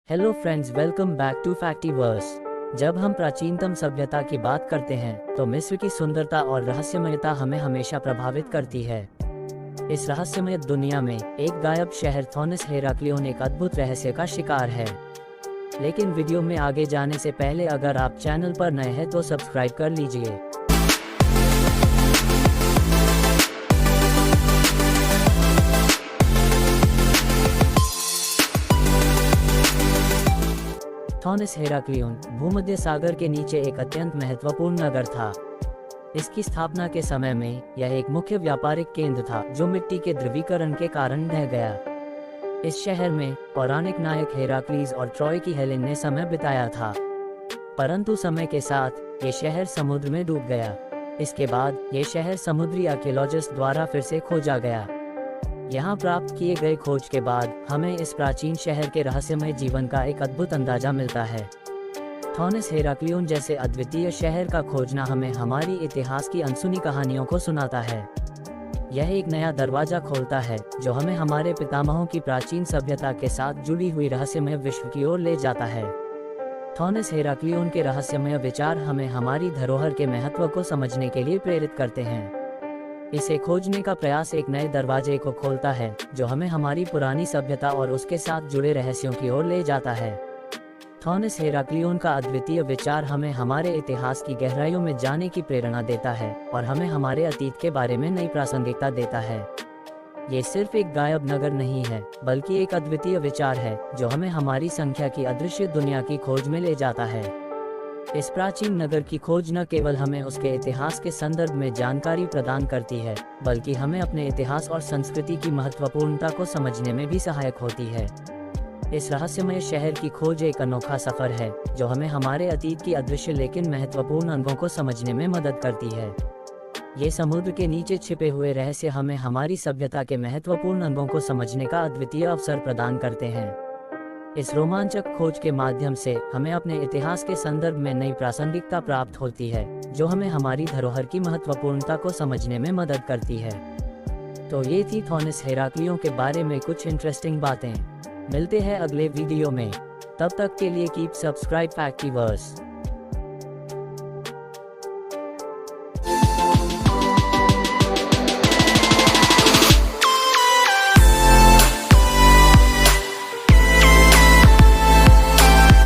Hello friends, welcome back to Factiverse. जब हम प्राचीनतम सभ्यता की बात करते हैं तो मिस्र की सुंदरता और रहस्यमयता हमें हमेशा प्रभावित करती है। इस रहस्यमय दुनिया में एक गायब शहर थॉनस हेराक्लियोन एक अद्भुत रहस्य का शिकार है। लेकिन वीडियो में आगे जाने से पहले अगर आप चैनल पर नए हैं तो सब्सक्राइब कर लीजिए। थॉनस हेराक्लियोन भूमध्य सागर के नीचे एक अत्यंत महत्वपूर्ण नगर था। इसकी स्थापना के समय में यह एक मुख्य व्यापारिक केंद्र था जो मिट्टी के ध्रुवीकरण के कारण ढह गया। इस शहर में पौराणिक नायक हेराक्लीज और ट्रॉय की हेलेन ने समय बिताया था, परंतु समय के साथ ये शहर समुद्र में डूब गया। इसके बाद ये शहर समुद्री आर्कियोलॉजिस्ट द्वारा फिर से खोजा गया। यहाँ प्राप्त किए गए खोज के बाद हमें इस प्राचीन शहर के रहस्यमय जीवन का एक अद्भुत अंदाजा मिलता है। थॉनस हेराक्लियोन जैसे अद्वितीय शहर का खोजना हमें हमारी इतिहास की अनसुनी कहानियों को सुनाता है। यह एक नया दरवाजा खोलता है जो हमें हमारे पितामहों की प्राचीन सभ्यता के साथ जुड़ी हुई रहस्यमय विश्व की ओर ले जाता है। थॉनस हेराक्लियोन के रहस्यमय विचार हमें हमारी धरोहर के महत्व को समझने के लिए प्रेरित करते हैं। इसे खोजने का प्रयास एक नए दरवाजे को खोलता है जो हमें हमारी पुरानी सभ्यता और उसके साथ जुड़े रहस्यों की ओर ले जाता है। थॉनस हेराक्लियोन का अद्वितीय विचार हमें हमारे इतिहास की गहराइयों में जाने की प्रेरणा देता है और हमें हमारे अतीत के बारे में नई प्रासंगिकता देता है। ये सिर्फ एक गायब नगर नहीं है, बल्कि एक अद्वितीय विचार है जो हमें हमारी संख्या की अदृश्य दुनिया की खोज में ले जाता है। इस प्राचीन नगर की खोज न केवल हमें उसके इतिहास के संदर्भ में जानकारी प्रदान करती है, बल्कि हमें अपने इतिहास और संस्कृति की महत्वपूर्णता को समझने में भी सहायक होती है। इस रहस्यमय शहर की खोज एक अनोखा सफर है जो हमें हमारे अतीत की अदृश्य लेकिन महत्वपूर्ण अंगों को समझने में मदद करती है। ये समुद्र के नीचे छिपे हुए रहस्य हमें हमारी सभ्यता के महत्वपूर्ण अंगों को समझने का अद्वितीय अवसर प्रदान करते हैं। इस रोमांचक खोज के माध्यम से हमें अपने इतिहास के संदर्भ में नई प्रासंगिकता प्राप्त होती है जो हमें हमारी धरोहर की महत्वपूर्णता को समझने में मदद करती है। तो ये थी थॉनस हेराक्लियोन के बारे में कुछ इंटरेस्टिंग बातें। मिलते हैं अगले वीडियो में, तब तक के लिए कीप सब्सक्राइब फैक्टिवर्स।